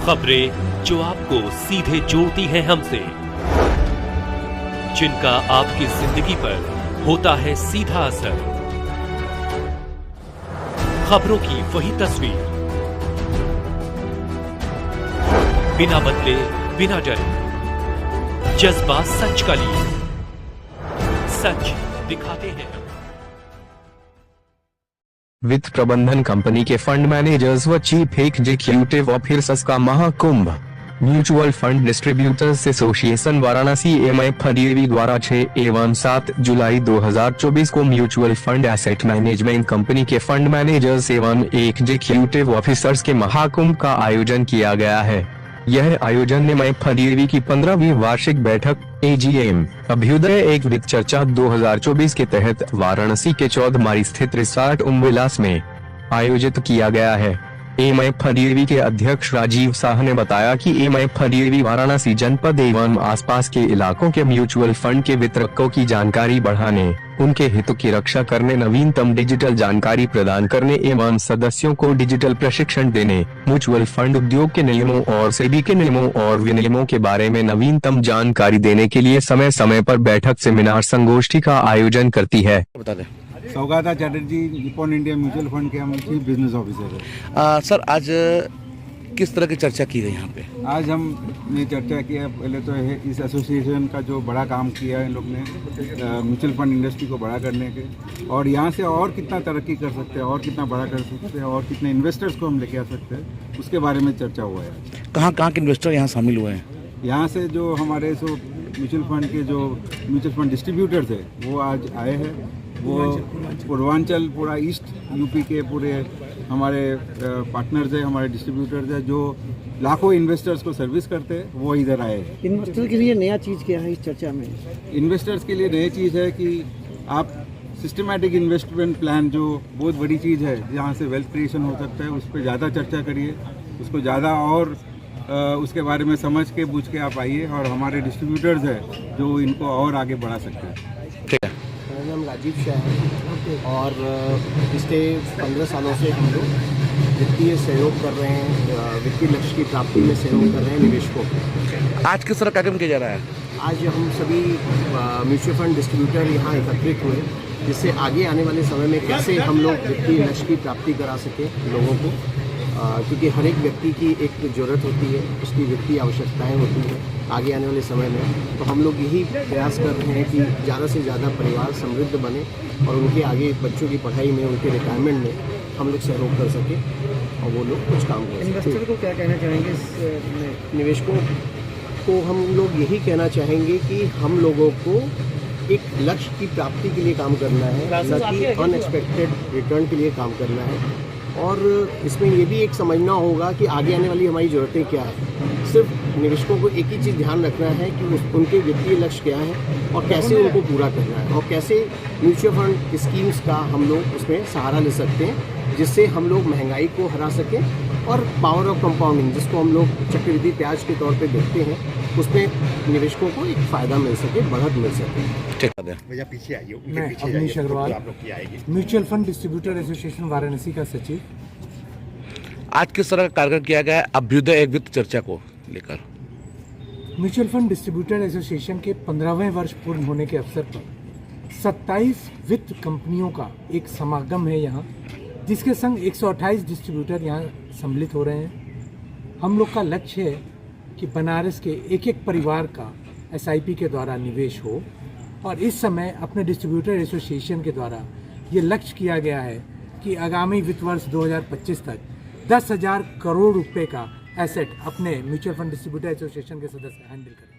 खबरें जो आपको सीधे जोड़ती हैं हमसे, जिनका आपकी जिंदगी पर होता है सीधा असर। खबरों की वही तस्वीर, बिना बदले बिना डरे, जज्बा सच का लिए, सच दिखाते हैं। वित्त प्रबंधन कंपनी के फंड मैनेजर्स व चीफ एग्जीक्यूटिव ऑफिसर्स का Mahakumbh. Mutual fund distributors association Varanasi MFDAV द्वारा 6 एवं 7 जुलाई 2024 को mutual fund asset management company के फंड मैनेजर्स एवं एग्जीक्यूटिव ऑफिसर्स के महाकुंभ का आयोजन किया गया है। यह आयोजन MFDAV की 15वीं वार्षिक बैठक AGM अभ्युदय एक वित्त चर्चा 2024 के तहत वाराणसी के चौधमारी स्थित रिसॉर्ट उमविलास में आयोजित किया गया है। MFDAV के अध्यक्ष राजीव शाह ने बताया कि MFDAV वाराणसी जनपद एवं आसपास के इलाकों के म्यूचुअल फंड के वितरकों की जानकारी बढ़ाने, उनके हितों की रक्षा करने, नवीनतम डिजिटल जानकारी प्रदान करने एवं सदस्यों को डिजिटल प्रशिक्षण देने, म्यूचुअल फंड उद्योग के नियमों और सेबी के नियमों और विनियमों के बारे में नवीनतम जानकारी देने के लिए समय समय पर बैठक, सेमिनार, संगोष्ठी का आयोजन करती है। बता दें। Saugata Chatterjee, Nippon India mutual fund के हम चीफ बिजनेस ऑफिसर है। सर, आज किस तरह की चर्चा की गई यहाँ पे? आज हमने चर्चा किया, पहले तो इस एसोसिएशन का जो बड़ा काम किया है इन लोग ने म्यूचुअल फंड इंडस्ट्री को बड़ा करने के, और यहाँ से और कितना तरक्की कर सकते हैं, और कितना बड़ा कर सकते हैं, और कितने इन्वेस्टर्स को हम लेके आ सकते हैं, उसके बारे में चर्चा हुआ है। कहाँ के इन्वेस्टर यहाँ शामिल हुए हैं? यहाँ से जो हमारे म्यूचुअल फंड के जो म्यूचुअल फंड डिस्ट्रीब्यूटर्स है वो आज आए हैं। वो पूर्वांचल, पूरा ईस्ट यूपी के पूरे हमारे पार्टनर्स हैं, हमारे डिस्ट्रीब्यूटर्स हैं जो लाखों इन्वेस्टर्स को सर्विस करते हैं, वो इधर आए हैं। इन्वेस्टर के लिए नया चीज़ क्या है इस चर्चा में? इन्वेस्टर्स के लिए नई चीज़ है कि आप सिस्टमैटिक इन्वेस्टमेंट प्लान, जो बहुत बड़ी चीज़ है जहाँ से वेल्थ क्रिएशन हो सकता है, उस पर ज़्यादा चर्चा करिए, उसको ज़्यादा और उसके बारे में समझ के बूझ के आप आइए, और हमारे डिस्ट्रीब्यूटर्स हैं जो इनको और आगे बढ़ा सकते हैं। ठीक है। मेरा नाम राजीव शाह है और पिछले 15 सालों से हम लोग वित्तीय सहयोग कर रहे हैं, वित्तीय लक्ष्य की प्राप्ति में सहयोग कर रहे हैं निवेशकों को। आज किस तरह कार्यक्रम किया जा रहा है? आज हम सभी म्यूचुअल फंड डिस्ट्रीब्यूटर यहाँ एकत्रित हुए, जिससे आगे आने वाले समय में कैसे हम लोग वित्तीय लक्ष्य की प्राप्ति करा सकें लोगों को, क्योंकि हर एक व्यक्ति की एक ज़रूरत होती है, उसकी वित्तीय आवश्यकताएं होती हैं आगे आने वाले समय में। तो हम लोग यही प्रयास कर रहे हैं कि ज़्यादा से ज़्यादा परिवार समृद्ध बने और उनके आगे बच्चों की पढ़ाई में, उनके रिटायरमेंट में हम लोग सहयोग कर सकें और वो लोग कुछ काम कर सकें। इन्वेस्टर को क्या कहना चाहेंगे इस निवेशकों को? हम लोग यही कहना चाहेंगे कि हम लोगों को एक लक्ष्य की प्राप्ति के लिए काम करना है, न कि अनएक्सपेक्टेड रिटर्न के लिए काम करना है। और इसमें ये भी एक समझना होगा कि आगे आने वाली हमारी ज़रूरतें क्या है। सिर्फ निवेशकों को एक ही चीज़ ध्यान रखना है कि उनके वित्तीय लक्ष्य क्या है और कैसे उनको पूरा करना है, और कैसे म्यूचुअल फंड स्कीम्स का हम लोग उसमें सहारा ले सकते हैं, जिससे हम लोग महंगाई को हरा सकें और पावर ऑफ कंपाउंडिंग, जिसको हम लोग चक्रवृद्धि ब्याज के तौर पे देखते हैं, उसमें निवेशकों को एक फ़ायदा मिल सके, बढ़त मिल सके। भैया पीछे आइए। मैं Avneesh Agarwal, mutual fund distributor association Varanasi का सचिव। आज किस तरह का कार्यक्रम किया गया है अभ्युदय एक वित्त चर्चा को लेकर? म्यूचुअल फंड डिस्ट्रीब्यूटर एसोसिएशन के 15वें वर्ष पूर्ण होने के अवसर पर 27 वित्त कंपनियों का एक समागम है यहाँ, जिसके संग 128 डिस्ट्रीब्यूटर यहाँ सम्मिलित हो रहे हैं। हम लोग का लक्ष्य है कि बनारस के एक एक परिवार का SIP के द्वारा निवेश हो, और इस समय अपने डिस्ट्रीब्यूटर एसोसिएशन के द्वारा ये लक्ष्य किया गया है कि आगामी वित्त वर्ष 2025 तक 10,000 करोड़ रुपए का एसेट अपने म्यूचुअल फंड डिस्ट्रीब्यूटर एसोसिएशन के सदस्य हैंडल करें।